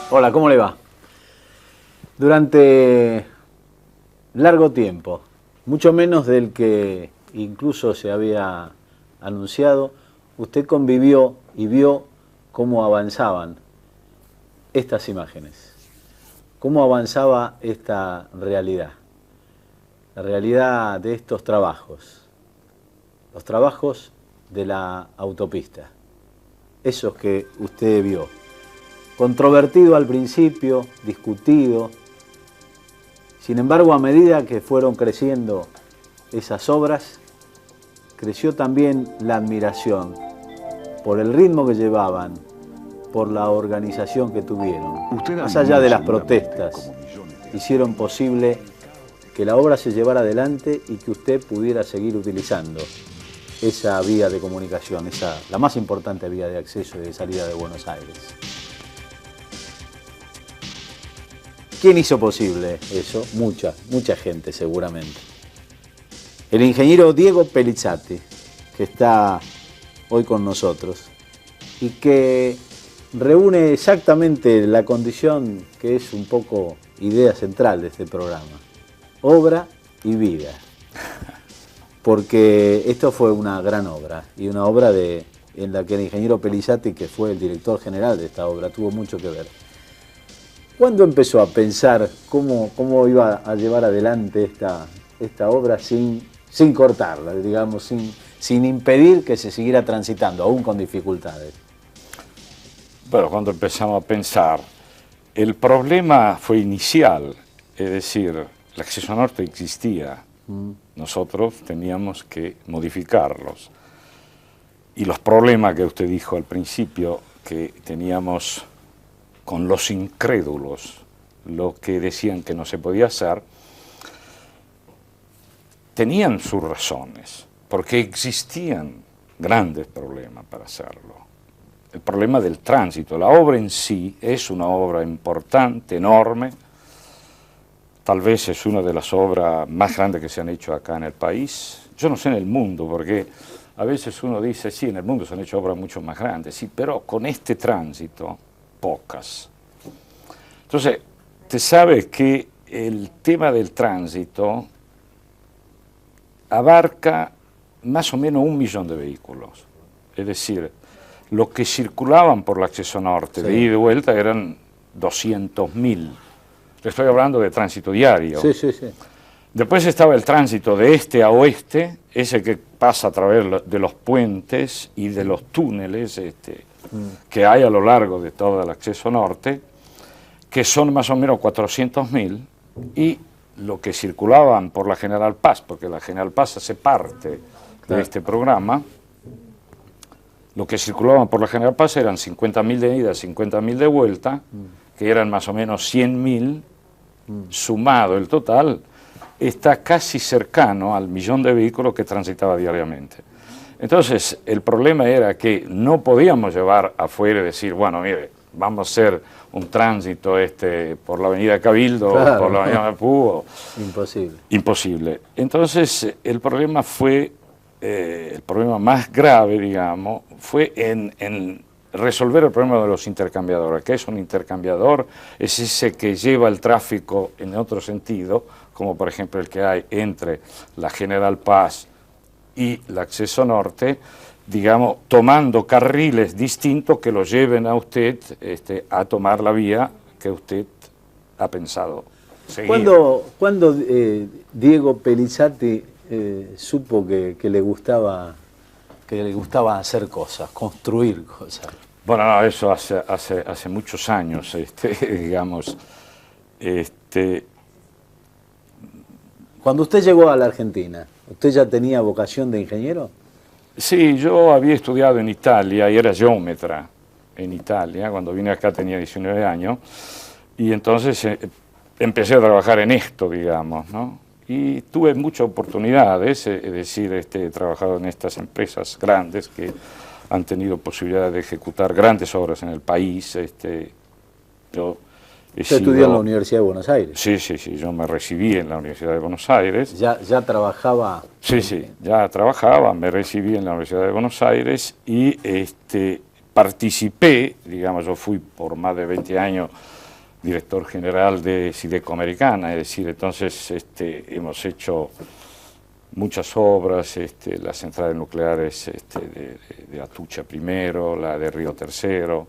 Hola, ¿cómo le va? Durante largo tiempo, mucho menos del que incluso se había anunciado, usted convivió y vio cómo avanzaban estas imágenes, cómo avanzaba esta realidad, la realidad de estos trabajos, los trabajos de la autopista, esos que usted vio. Controvertido al principio, discutido. Sin embargo, a medida que fueron creciendo esas obras, creció también la admiración por el ritmo que llevaban, por la organización que tuvieron. Más allá de las protestas, hicieron posible que la obra se llevara adelante y que usted pudiera seguir utilizando esa vía de comunicación, la más importante vía de acceso y de salida de Buenos Aires. ¿Quién hizo posible eso? Mucha gente seguramente. El ingeniero Diego Pelizzati, que está hoy con nosotros y que reúne exactamente la condición que es un poco idea central de este programa: obra y vida. Porque esto fue una gran obra y una obra en la que el ingeniero Pelizzati, que fue el director general de esta obra, tuvo mucho que ver. ¿Cuándo empezó a pensar cómo iba a llevar adelante esta obra sin cortarla, digamos, sin impedir que se siguiera transitando, aún con dificultades? Bueno, cuando empezamos a pensar, el problema fue inicial, es decir, el acceso norte existía, nosotros teníamos que modificarlos. Y los problemas que usted dijo al principio, que teníamos con los incrédulos, los que decían que no se podía hacer, tenían sus razones, porque existían grandes problemas para hacerlo. El problema del tránsito, la obra en sí es una obra importante, enorme, tal vez es una de las obras más grandes que se han hecho acá en el país, yo no sé en el mundo, porque a veces uno dice, sí, en el mundo se han hecho obras mucho más grandes, sí, pero con este tránsito, pocas. Entonces, usted sabe que el tema del tránsito abarca más o menos 1 millón de vehículos. Es decir, los que circulaban por el acceso norte, sí, de ida y vuelta, eran 200.000. Le estoy hablando de tránsito diario. Sí, sí, sí. Después estaba el tránsito de este a oeste, ese que pasa a través de los puentes y de los túneles que hay a lo largo de todo el acceso norte, que son más o menos 400.000, y lo que circulaban por la General Paz, porque la General Paz hace parte de este programa, lo que circulaban por la General Paz eran 50.000 de ida, 50.000 de vuelta, que eran más o menos 100.000, sumado el total, está casi cercano al 1 millón de vehículos que transitaba diariamente. Entonces, el problema era que no podíamos llevar afuera y decir, bueno, mire, vamos a hacer un tránsito por la avenida Cabildo, claro, por la avenida Maipú. Imposible. Imposible. Entonces, el problema fue, el problema más grave, digamos, fue en resolver el problema de los intercambiadores. ¿Qué es un intercambiador? Es ese que lleva el tráfico en otro sentido, como por ejemplo el que hay entre la General Paz y el acceso norte, digamos, tomando carriles distintos que lo lleven a usted a tomar la vía que usted ha pensado seguir. ¿Cuándo Diego Pelizzati supo que le gustaba hacer cosas, construir cosas? Bueno, no, eso hace muchos años, digamos. Cuando usted llegó a la Argentina, ¿usted ya tenía vocación de ingeniero? Sí, yo había estudiado en Italia y era geómetra en Italia. Cuando vine acá tenía 19 años y entonces empecé a trabajar en esto, digamos, ¿no? Y tuve muchas oportunidades, es decir, he trabajado en estas empresas grandes que han tenido posibilidad de ejecutar grandes obras en el país. ¿Usted estudió en la Universidad de Buenos Aires? Sí, sí, sí, yo me recibí en la Universidad de Buenos Aires. ¿Ya trabajaba? Sí, sí, ya trabajaba, me recibí en la Universidad de Buenos Aires y participé, digamos, yo fui por más de 20 años director general de Sideco Americana, es decir, entonces hemos hecho muchas obras, las centrales nucleares de Atucha primero, la de Río Tercero.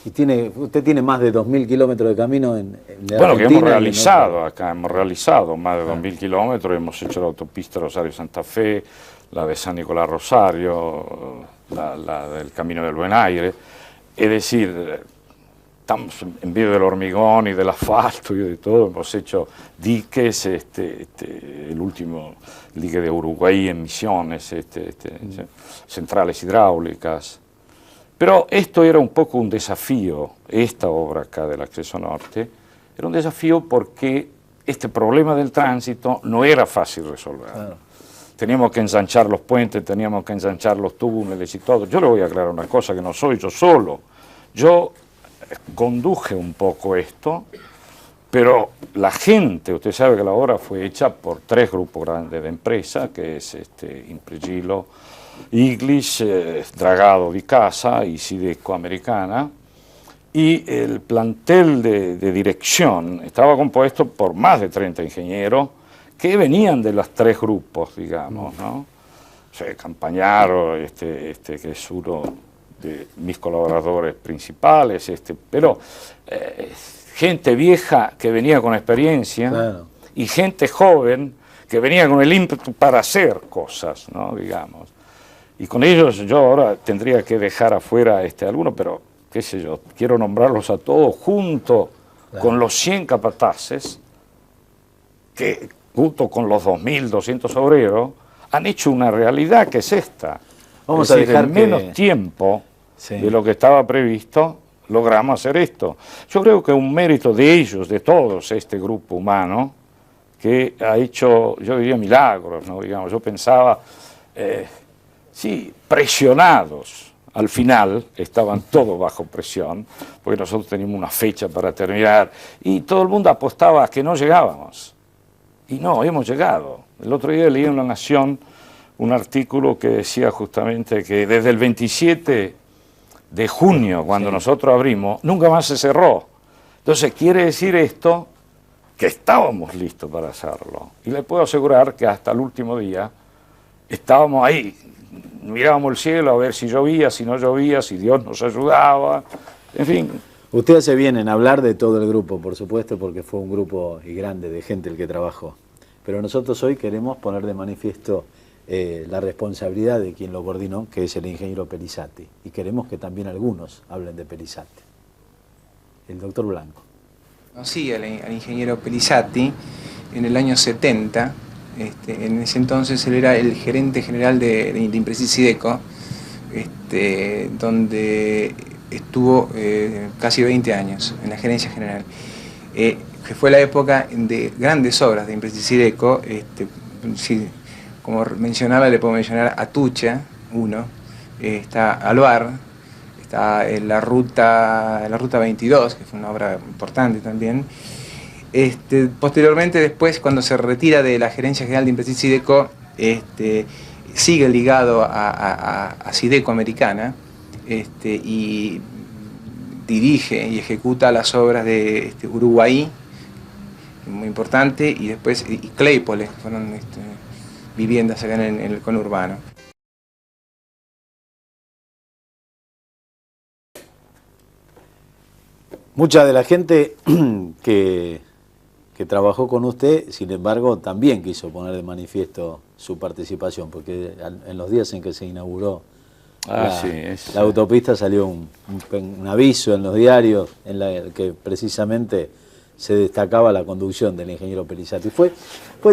Y usted tiene más de 2.000 kilómetros de camino en bueno, que hemos Argentina realizado acá, hemos realizado más de 2.000 kilómetros, hemos hecho la autopista Rosario-Santa Fe, la de San Nicolás Rosario, la del Camino del Buen Aire, es decir, estamos en medio del hormigón y del asfalto y de todo, hemos hecho diques, el último dique de Uruguay en Misiones, centrales hidráulicas. Pero esto era un poco un desafío, esta obra acá del Acceso Norte, era un desafío porque este problema del tránsito no era fácil resolver. Claro. Teníamos que ensanchar los puentes, teníamos que ensanchar los túneles y todo. Yo le voy a aclarar una cosa, que no soy yo solo. Yo conduje un poco esto, pero la gente, usted sabe que la obra fue hecha por 3 grupos grandes de empresas, que es Impregilo, Iglis, Dragado di Casa y Sideco Americana, y el plantel de dirección estaba compuesto por más de 30 ingenieros que venían de los 3 grupos, digamos, ¿no? O sea, Campagnaro, que es uno de mis colaboradores principales, pero gente vieja que venía con experiencia, claro, y gente joven que venía con el ímpetu para hacer cosas, ¿no? Digamos. Y con ellos yo ahora tendría que dejar afuera algunos, pero qué sé yo, quiero nombrarlos a todos junto, claro, con los 100 capataces, que junto con los 2.200 obreros han hecho una realidad que es esta. Vamos a dejar en menos tiempo, sí, de lo que estaba previsto, logramos hacer esto. Yo creo que un mérito de ellos, de todos, este grupo humano, que ha hecho, yo diría, milagros, ¿no? Digamos, yo pensaba, sí, presionados. Al final estaban todos bajo presión, porque nosotros teníamos una fecha para terminar, y todo el mundo apostaba a que no llegábamos. Y no, hemos llegado. El otro día leí en La Nación un artículo que decía justamente que desde el 27 de junio, cuando, sí, nosotros abrimos, nunca más se cerró. Entonces quiere decir esto que estábamos listos para hacerlo. Y le puedo asegurar que hasta el último día estábamos ahí, mirábamos el cielo a ver si llovía, si no llovía, si Dios nos ayudaba, en fin. Usted hace bien en hablar de todo el grupo, por supuesto, porque fue un grupo y grande de gente el que trabajó. Pero nosotros hoy queremos poner de manifiesto la responsabilidad de quien lo coordinó, que es el ingeniero Pelizati. Y queremos que también algunos hablen de Pelizati. El doctor Blanco. Conocí al ingeniero Pelizati en el año 70. En ese entonces él era el gerente general de Imprecis Sideco, donde estuvo casi 20 años en la gerencia general. Que fue la época de grandes obras de Imprecis Sideco. Sí, como mencionaba, le puedo mencionar Atucha 1, está Alvar, está la ruta 22, que fue una obra importante también. Posteriormente, después, cuando se retira de la gerencia general de Imprecis Sideco, sigue ligado a Sideco Americana, y dirige y ejecuta las obras de Uruguay, muy importante, y después y Claypole, que fueron viviendas acá en el conurbano. Mucha de la gente que trabajó con usted, sin embargo, también quiso poner de manifiesto su participación, porque en los días en que se inauguró la autopista salió un aviso en los diarios en el que precisamente se destacaba la conducción del ingeniero Pelizati. Fue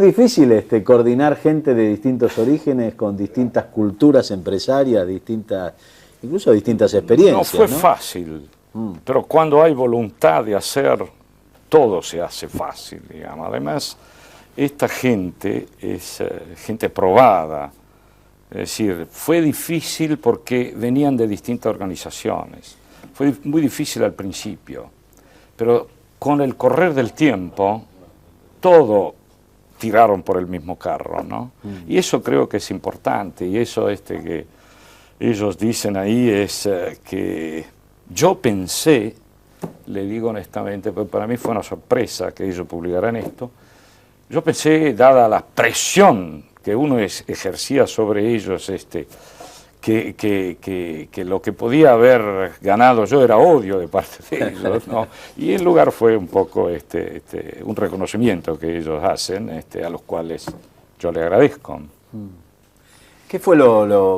difícil coordinar gente de distintos orígenes, con distintas culturas empresarias, incluso distintas experiencias. No fue fácil, pero cuando hay voluntad de hacer, todo se hace fácil, digamos. Además, esta gente es gente probada. Es decir, fue difícil porque venían de distintas organizaciones. Fue muy difícil al principio, pero con el correr del tiempo, todo tiraron por el mismo carro, ¿no? Y eso creo que es importante, y eso que ellos dicen ahí es que yo pensé, le digo honestamente, pero para mí fue una sorpresa que ellos publicaran esto, yo pensé, dada la presión que uno ejercía sobre ellos, que lo que podía haber ganado yo era odio de parte de ellos, ¿no? Y en lugar fue un poco un reconocimiento que ellos hacen, a los cuales yo le agradezco. ¿Qué fue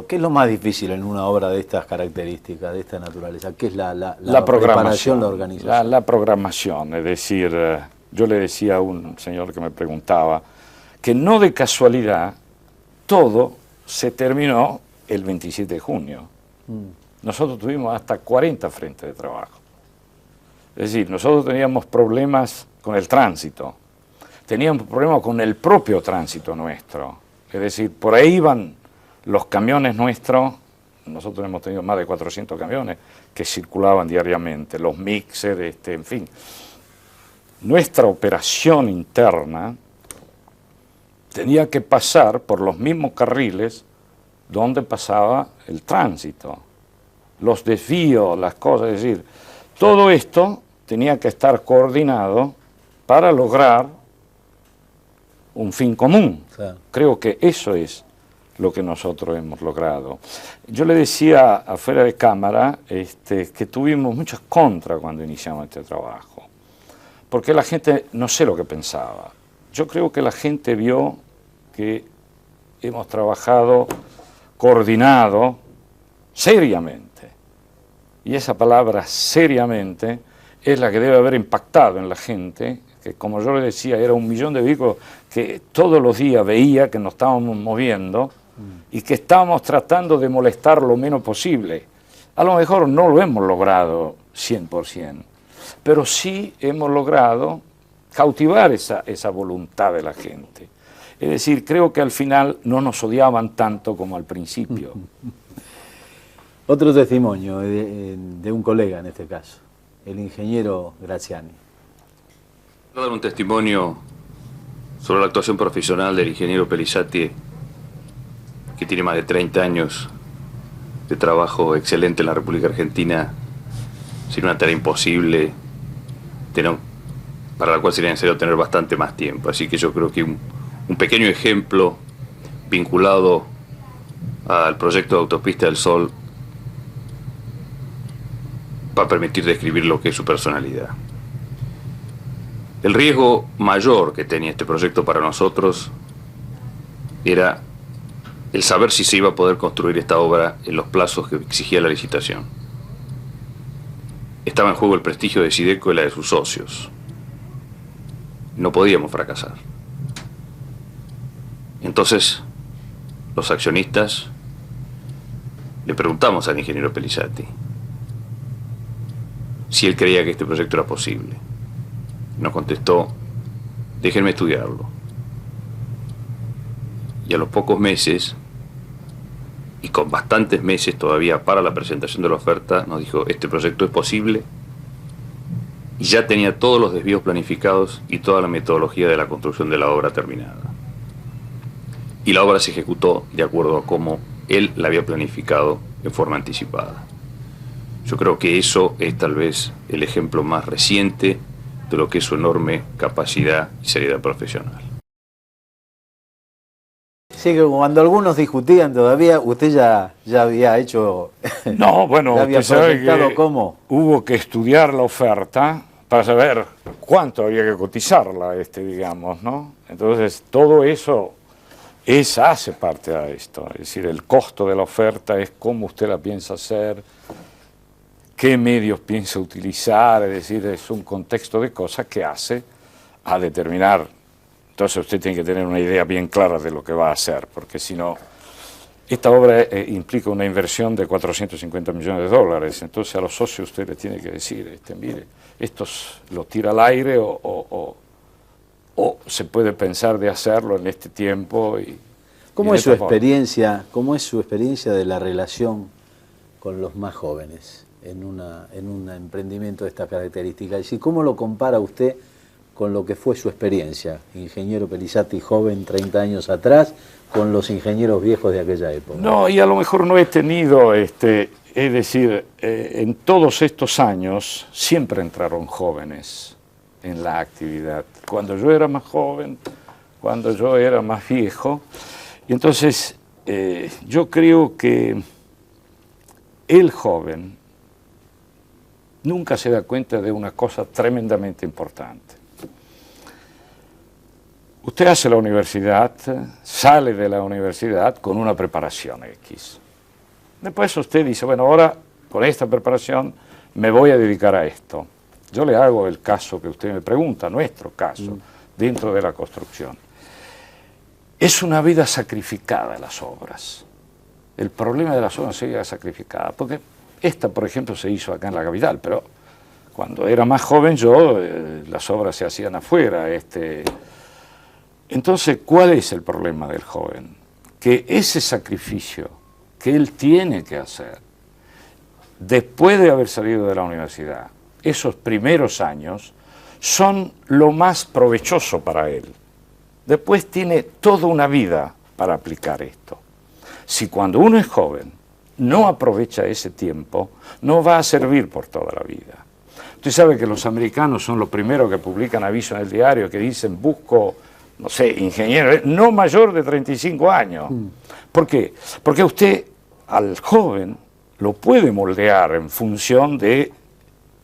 qué es lo más difícil en una obra de estas características, de esta naturaleza? ¿Qué es la preparación, la organización? La programación, es decir, yo le decía a un señor que me preguntaba que no de casualidad todo se terminó el 27 de junio. Nosotros tuvimos hasta 40 frentes de trabajo. Es decir, nosotros teníamos problemas con el tránsito, teníamos problemas con el propio tránsito nuestro. Es decir, por ahí iban los camiones nuestros, nosotros hemos tenido más de 400 camiones que circulaban diariamente, los mixers, en fin. Nuestra operación interna tenía que pasar por los mismos carriles donde pasaba el tránsito, los desvíos, las cosas, es decir, todo esto tenía que estar coordinado para lograr un fin común. Claro. Creo que eso es lo que nosotros hemos logrado. Yo le decía afuera de cámara que tuvimos muchas contras cuando iniciamos este trabajo, porque la gente, no sé lo que pensaba, yo creo que la gente vio que hemos trabajado coordinado seriamente, y esa palabra seriamente es la que debe haber impactado en la gente, que como yo le decía, era 1 millón de vehículos que todos los días veía que nos estábamos moviendo y que estábamos tratando de molestar lo menos posible. A lo mejor no lo hemos logrado 100%, pero sí hemos logrado cautivar esa voluntad de la gente. Es decir, creo que al final no nos odiaban tanto como al principio. Otro testimonio de un colega en este caso, el ingeniero Graziani. Voy a dar un testimonio sobre la actuación profesional del ingeniero Pellizzati, que tiene más de 30 años de trabajo excelente en la República Argentina, sin una tarea imposible, para la cual sería necesario tener bastante más tiempo. Así que yo creo que un pequeño ejemplo vinculado al proyecto de Autopista del Sol va a permitir describir lo que es su personalidad. El riesgo mayor que tenía este proyecto para nosotros era el saber si se iba a poder construir esta obra en los plazos que exigía la licitación. Estaba en juego el prestigio de Sideco y la de sus socios. No podíamos fracasar. Entonces, los accionistas le preguntamos al ingeniero Pellizzati si él creía que este proyecto era posible. Nos contestó: déjenme estudiarlo. Y a los pocos meses, y con bastantes meses todavía para la presentación de la oferta, nos dijo: este proyecto es posible, y ya tenía todos los desvíos planificados y toda la metodología de la construcción de la obra terminada. Y la obra se ejecutó de acuerdo a cómo él la había planificado en forma anticipada. Yo creo que eso es tal vez el ejemplo más reciente de lo que es su enorme capacidad y seriedad profesional. Sí, que cuando algunos discutían todavía, usted ya había hecho... No, bueno, había usted sabe proyectado que cómo. Hubo que estudiar la oferta para saber cuánto había que cotizarla, digamos, ¿no? Entonces, todo eso hace parte de esto. Es decir, el costo de la oferta es cómo usted la piensa hacer, qué medios piensa utilizar, es decir, es un contexto de cosas que hace a determinar. Entonces usted tiene que tener una idea bien clara de lo que va a hacer, porque si no, esta obra implica una inversión de 450 millones de dólares, entonces a los socios usted le tiene que decir, mire, esto lo tira al aire o se puede pensar de hacerlo en este tiempo. ¿Cómo es su experiencia de la relación con los más jóvenes en un emprendimiento de estas características? Es decir, ¿cómo lo compara usted con lo que fue su experiencia, ingeniero Pellizzati joven 30 años atrás, con los ingenieros viejos de aquella época. No, y a lo mejor no he tenido, es decir, en todos estos años siempre entraron jóvenes en la actividad. Cuando yo era más joven, cuando yo era más viejo, y entonces yo creo que el joven nunca se da cuenta de una cosa tremendamente importante. Usted hace la universidad, sale de la universidad con una preparación X. Después usted dice, bueno, ahora con esta preparación me voy a dedicar a esto. Yo le hago el caso que usted me pregunta, nuestro caso, dentro de la construcción. Es una vida sacrificada las obras. El problema de las obras es sacrificada, porque esta, por ejemplo, se hizo acá en la capital, pero cuando era más joven yo, las obras se hacían afuera. Entonces, ¿cuál es el problema del joven? Que ese sacrificio que él tiene que hacer, después de haber salido de la universidad, esos primeros años, son lo más provechoso para él. Después tiene toda una vida para aplicar esto. Si cuando uno es joven no aprovecha ese tiempo, no va a servir por toda la vida. Usted sabe que los americanos son los primeros que publican avisos en el diario que dicen busco, no sé, ingeniero, no mayor de 35 años. ¿Por qué? Porque usted al joven lo puede moldear en función de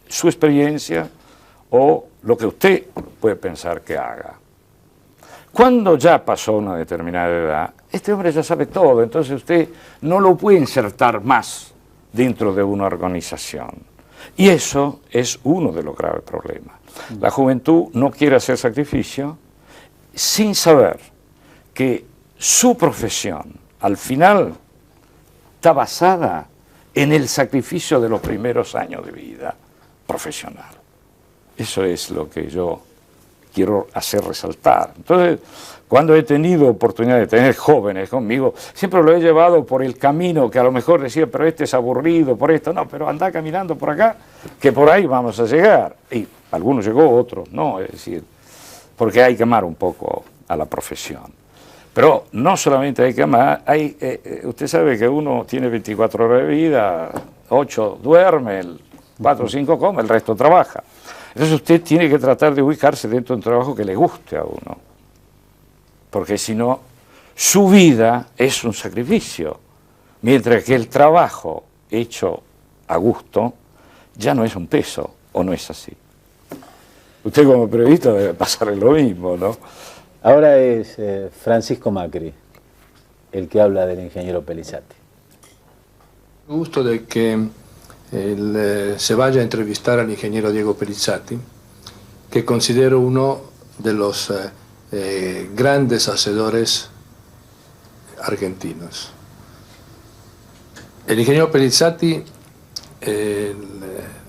su experiencia o lo que usted puede pensar que haga. Cuando ya pasó una determinada edad, este hombre ya sabe todo, entonces usted no lo puede insertar más dentro de una organización. Y eso es uno de los graves problemas. La juventud no quiere hacer sacrificio sin saber que su profesión, al final, está basada en el sacrificio de los primeros años de vida profesional. Eso es lo que yo quiero hacer resaltar. Entonces, cuando he tenido oportunidad de tener jóvenes conmigo, siempre lo he llevado por el camino que a lo mejor decía, pero este es aburrido, por esto, no, pero anda caminando por acá, que por ahí vamos a llegar. Y algunos llegó, otros no, es decir, porque hay que amar un poco a la profesión. Pero no solamente hay que amar, usted sabe que uno tiene 24 horas de vida, 8 duerme, 4 o 5 come, el resto trabaja. Entonces usted tiene que tratar de ubicarse dentro de un trabajo que le guste a uno, porque si no, su vida es un sacrificio, mientras que el trabajo hecho a gusto ya no es un peso, ¿o no es así? Usted como periodista debe pasarle lo mismo, ¿no? Ahora es Francisco Macri el que habla del ingeniero Pellizzati. Me gusto de que se vaya a entrevistar al ingeniero Diego Pellizzati, que considero uno de los grandes hacedores argentinos. El ingeniero Pellizzati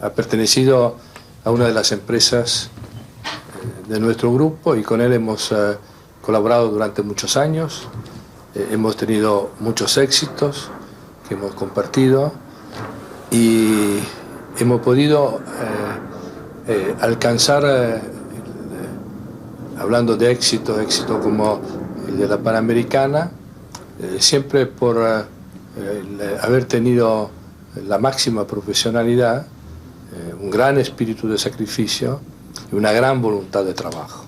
ha pertenecido a una de las empresas de nuestro grupo y con él hemos colaborado durante muchos años, hemos tenido muchos éxitos que hemos compartido y hemos podido alcanzar, hablando de éxito como el de la Panamericana, siempre por haber tenido la máxima profesionalidad, un gran espíritu de sacrificio y una gran voluntad de trabajo.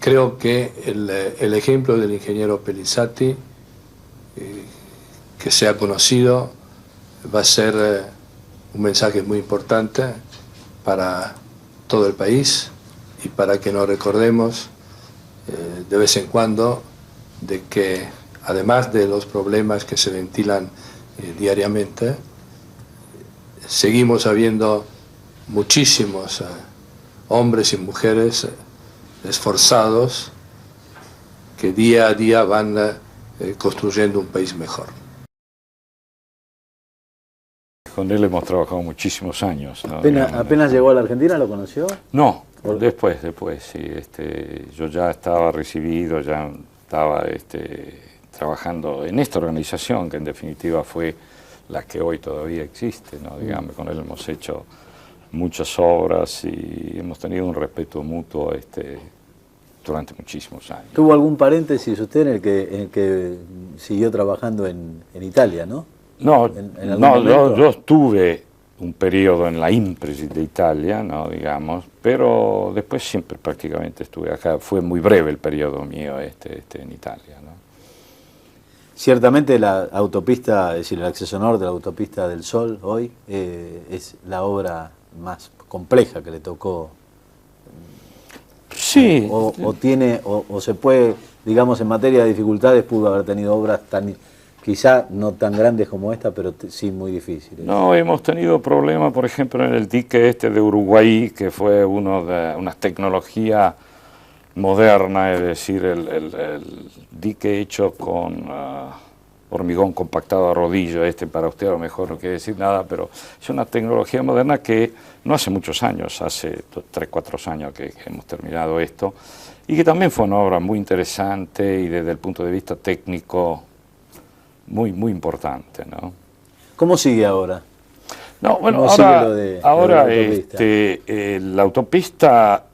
Creo que el ejemplo del ingeniero Pellizzati, que se ha conocido, va a ser un mensaje muy importante para todo el país y para que nos recordemos de vez en cuando de que además de los problemas que se ventilan diariamente, seguimos habiendo muchísimos hombres y mujeres esforzados que día a día van construyendo un país mejor. Con él hemos trabajado muchísimos años, ¿no? ¿Apenas llegó a la Argentina, lo conoció? No, después, sí. Yo ya estaba recibido, ya estaba trabajando en esta organización, que en definitiva fue la que hoy todavía existe, ¿no? Digamos, con él hemos hecho muchas obras y hemos tenido un respeto mutuo durante muchísimos años. ¿Tuvo algún paréntesis usted en el que siguió trabajando en Italia, no? No, ¿En algún no, momento? yo estuve un periodo en la Impresi de Italia, ¿no? Digamos, pero después siempre prácticamente estuve acá. Fue muy breve el periodo mío en Italia, ¿no? Ciertamente la autopista, es decir, el acceso norte de la autopista del Sol hoy es la obra más compleja que le tocó. Sí. O se puede, digamos, en materia de dificultades pudo haber tenido obras tan, quizá no tan grandes como esta, pero sí muy difíciles. No, hemos tenido problemas, por ejemplo, en el dique de Uruguay, que fue una tecnología moderna, es decir, el dique hecho con hormigón compactado a rodillo. Para usted a lo mejor no quiere decir nada, pero es una tecnología moderna que no hace muchos años, hace 3, 4 años que hemos terminado esto, y que también fue una obra muy interesante y desde el punto de vista técnico muy, muy importante, ¿no? ¿Cómo sigue ahora? No, bueno, ¿Cómo sigue ahora lo de la autopista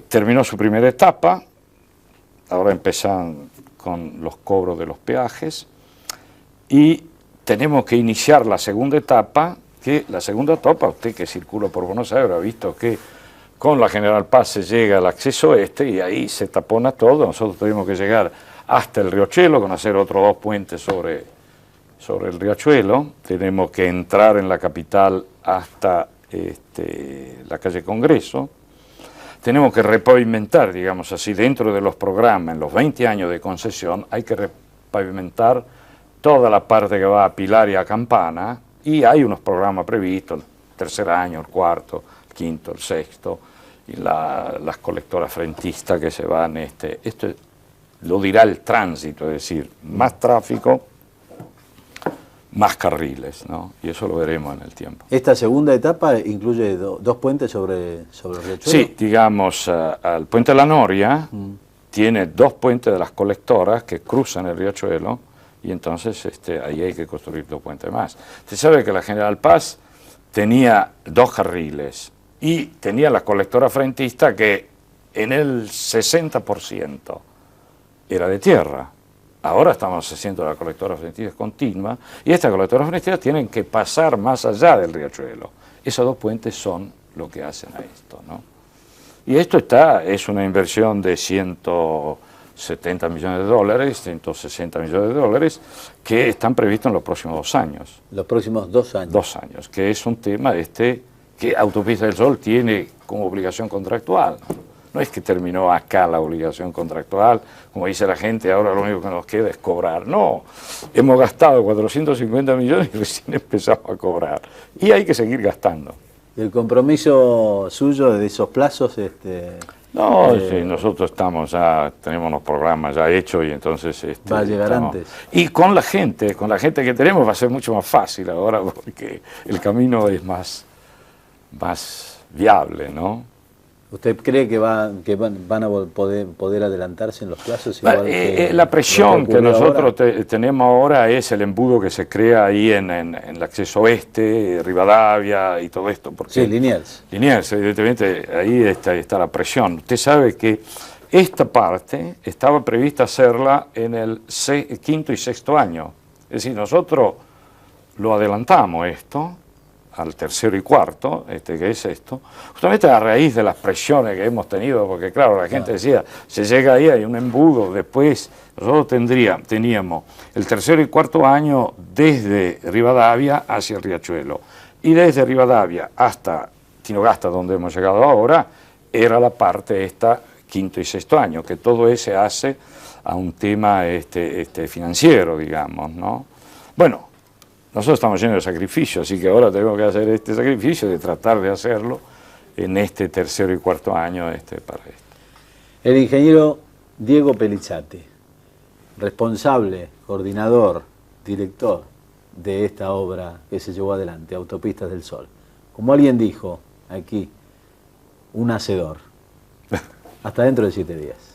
terminó su primera etapa, ahora empiezan con los cobros de los peajes y tenemos que iniciar la segunda etapa, usted que circula por Buenos Aires habrá visto que con la General Paz se llega al acceso y ahí se tapona todo. Nosotros tuvimos que llegar hasta el Riachuelo, con hacer otros 2 puentes sobre el Riachuelo. Tenemos que entrar en la capital hasta la calle Congreso. Tenemos que repavimentar, digamos así, dentro de los programas, en los 20 años de concesión, hay que repavimentar toda la parte que va a Pilar y a Campana, y hay unos programas previstos, el tercer año, el cuarto, el quinto, el sexto, y las colectoras frentistas que se van, esto lo dirá el tránsito, es decir, más tráfico, más carriles, ¿no? Y eso lo veremos en el tiempo. ¿Esta segunda etapa incluye 2 puentes sobre el Riachuelo? Sí, digamos, al puente de la Noria tiene 2 puentes de las colectoras que cruzan el Riachuelo y entonces ahí hay que construir 2 puentes más. Usted sabe que la General Paz tenía 2 carriles y tenía la colectora frentista que en el 60% era de tierra. Ahora estamos haciendo la colectora frentista continua y estas colectoras frentistas tienen que pasar más allá del Riachuelo. Esos 2 puentes son lo que hacen a esto, ¿no? Y esto es una inversión de 170 millones de dólares, 160 millones de dólares, que están previstos en los próximos 2 años. Los próximos 2 años. 2 años, que es un tema que Autopista del Sol tiene como obligación contractual, ¿no? No es que terminó acá la obligación contractual, como dice la gente, ahora lo único que nos queda es cobrar. No, hemos gastado 450 millones y recién empezamos a cobrar. Y hay que seguir gastando. ¿Y el compromiso suyo de esos plazos? No, sí, nosotros tenemos los programas ya hechos y entonces... va a llegar antes. Y con la gente que tenemos va a ser mucho más fácil ahora porque el camino es más viable, ¿no? ¿Usted cree que van a poder adelantarse en los plazos? Igual la presión que nosotros tenemos ahora es el embudo que se crea ahí en el acceso oeste, Rivadavia y todo esto. Porque sí, Liniers. Liniers, evidentemente, ahí está la presión. Usted sabe que esta parte estaba prevista hacerla en el 5º y 6º año. Es decir, nosotros lo adelantamos esto al 3º y 4º, que es esto, justamente a raíz de las presiones que hemos tenido, porque claro, la gente decía, se llega ahí, hay un embudo, después nosotros teníamos el 3º y 4º año desde Rivadavia hacia el Riachuelo, y desde Rivadavia hasta Tinogasta, donde hemos llegado ahora, era la parte 5º y 6º año, que todo ese hace a un tema financiero, digamos, ¿no? Bueno, nosotros estamos llenos de sacrificios, así que ahora tenemos que hacer este sacrificio de tratar de hacerlo en este 3º y 4º año para esto. El ingeniero Diego Pellizzati, responsable, coordinador, director de esta obra que se llevó adelante, Autopistas del Sol. Como alguien dijo aquí, un hacedor. Hasta dentro de 7 días.